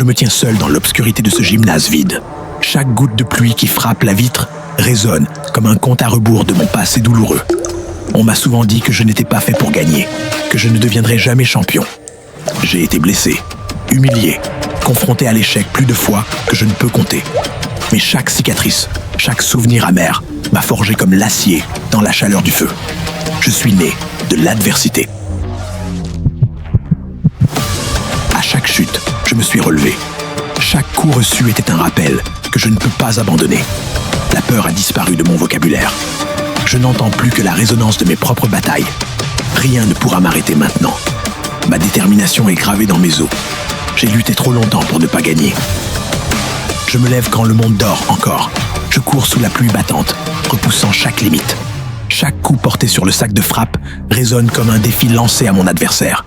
Je me tiens seul dans l'obscurité de ce gymnase vide. Chaque goutte de pluie qui frappe la vitre résonne comme un compte à rebours de mon passé douloureux. On m'a souvent dit que je n'étais pas fait pour gagner, que je ne deviendrais jamais champion. J'ai été blessé, humilié, confronté à l'échec plus de fois que je ne peux compter. Mais chaque cicatrice, chaque souvenir amer m'a forgé comme l'acier dans la chaleur du feu. Je suis né de l'adversité. À chaque chute, je me suis relevé. Chaque coup reçu était un rappel que je ne peux pas abandonner. La peur a disparu de mon vocabulaire. Je n'entends plus que la résonance de mes propres batailles. Rien ne pourra m'arrêter maintenant. Ma détermination est gravée dans mes os. J'ai lutté trop longtemps pour ne pas gagner. Je me lève quand le monde dort encore. Je cours sous la pluie battante, repoussant chaque limite. Chaque coup porté sur le sac de frappe résonne comme un défi lancé à mon adversaire.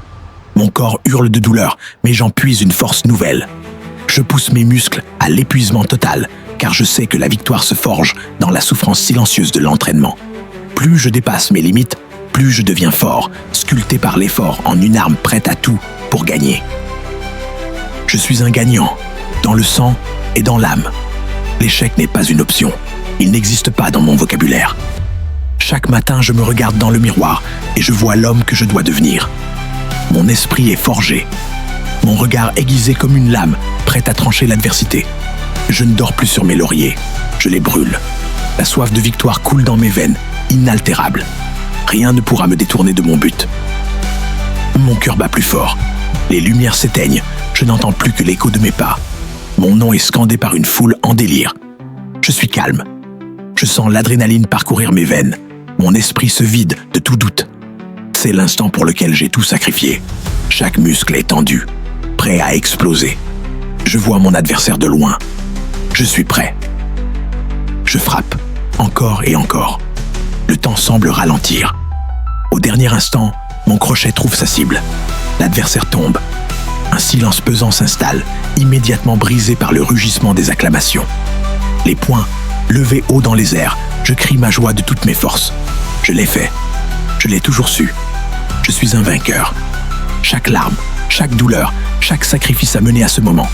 Mon corps hurle de douleur, mais j'en puise une force nouvelle. Je pousse mes muscles à l'épuisement total, car je sais que la victoire se forge dans la souffrance silencieuse de l'entraînement. Plus je dépasse mes limites, plus je deviens fort, sculpté par l'effort en une arme prête à tout pour gagner. Je suis un gagnant, dans le sang et dans l'âme. L'échec n'est pas une option. Il n'existe pas dans mon vocabulaire. Chaque matin, je me regarde dans le miroir et je vois l'homme que je dois devenir. Mon esprit est forgé. Mon regard aiguisé comme une lame, prête à trancher l'adversité. Je ne dors plus sur mes lauriers. Je les brûle. La soif de victoire coule dans mes veines, inaltérable. Rien ne pourra me détourner de mon but. Mon cœur bat plus fort. Les lumières s'éteignent. Je n'entends plus que l'écho de mes pas. Mon nom est scandé par une foule en délire. Je suis calme. Je sens l'adrénaline parcourir mes veines. Mon esprit se vide de tout doute. C'est l'instant pour lequel j'ai tout sacrifié. Chaque muscle est tendu, prêt à exploser. Je vois mon adversaire de loin. Je suis prêt. Je frappe, encore et encore. Le temps semble ralentir. Au dernier instant, mon crochet trouve sa cible. L'adversaire tombe. Un silence pesant s'installe, immédiatement brisé par le rugissement des acclamations. Les poings levés haut dans les airs, je crie ma joie de toutes mes forces. Je l'ai fait. Je l'ai toujours su. Je suis un vainqueur. Chaque larme, chaque douleur, chaque sacrifice a mené à ce moment.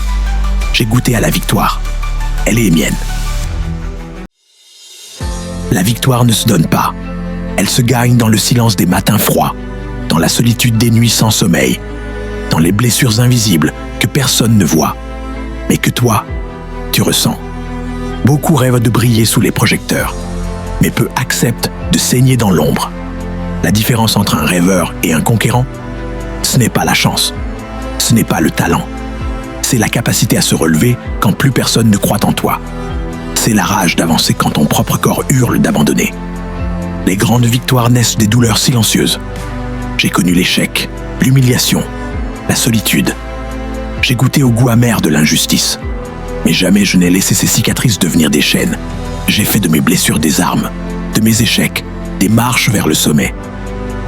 J'ai goûté à la victoire. Elle est mienne. La victoire ne se donne pas. Elle se gagne dans le silence des matins froids, dans la solitude des nuits sans sommeil, dans les blessures invisibles que personne ne voit, mais que toi, tu ressens. Beaucoup rêvent de briller sous les projecteurs, mais peu acceptent de saigner dans l'ombre. La différence entre un rêveur et un conquérant, ce n'est pas la chance, ce n'est pas le talent. C'est la capacité à se relever quand plus personne ne croit en toi. C'est la rage d'avancer quand ton propre corps hurle d'abandonner. Les grandes victoires naissent des douleurs silencieuses. J'ai connu l'échec, l'humiliation, la solitude. J'ai goûté au goût amer de l'injustice. Mais jamais je n'ai laissé ces cicatrices devenir des chaînes. J'ai fait de mes blessures des armes, de mes échecs, des marches vers le sommet.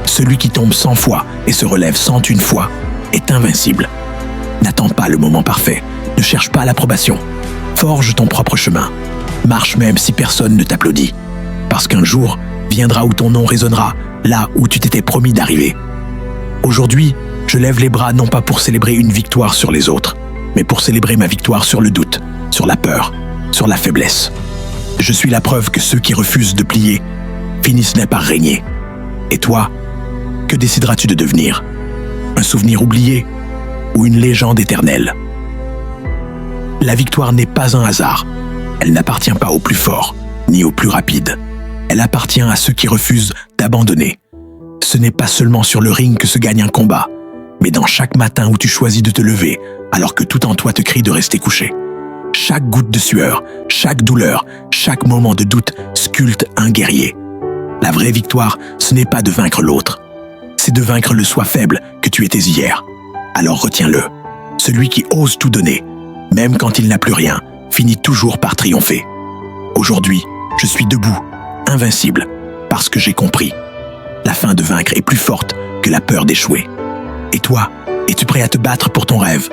Celui qui tombe 100 fois et se relève 101 fois est invincible. N'attends pas le moment parfait, ne cherche pas l'approbation. Forge ton propre chemin. Marche même si personne ne t'applaudit. Parce qu'un jour viendra où ton nom résonnera, là où tu t'étais promis d'arriver. Aujourd'hui, je lève les bras non pas pour célébrer une victoire sur les autres, mais pour célébrer ma victoire sur le doute, sur la peur, sur la faiblesse. Je suis la preuve que ceux qui refusent de plier finissent par régner. Et toi, que décideras-tu de devenir? Un souvenir oublié ou une légende éternelle? La victoire n'est pas un hasard. Elle n'appartient pas aux plus forts, ni aux plus rapides. Elle appartient à ceux qui refusent d'abandonner. Ce n'est pas seulement sur le ring que se gagne un combat, mais dans chaque matin où tu choisis de te lever, alors que tout en toi te crie de rester couché. Chaque goutte de sueur, chaque douleur, chaque moment de doute sculpte un guerrier. La vraie victoire, ce n'est pas de vaincre l'autre. C'est de vaincre le soi faible que tu étais hier. Alors retiens-le. Celui qui ose tout donner, même quand il n'a plus rien, finit toujours par triompher. Aujourd'hui, je suis debout, invincible, parce que j'ai compris. La faim de vaincre est plus forte que la peur d'échouer. Et toi, es-tu prêt à te battre pour ton rêve?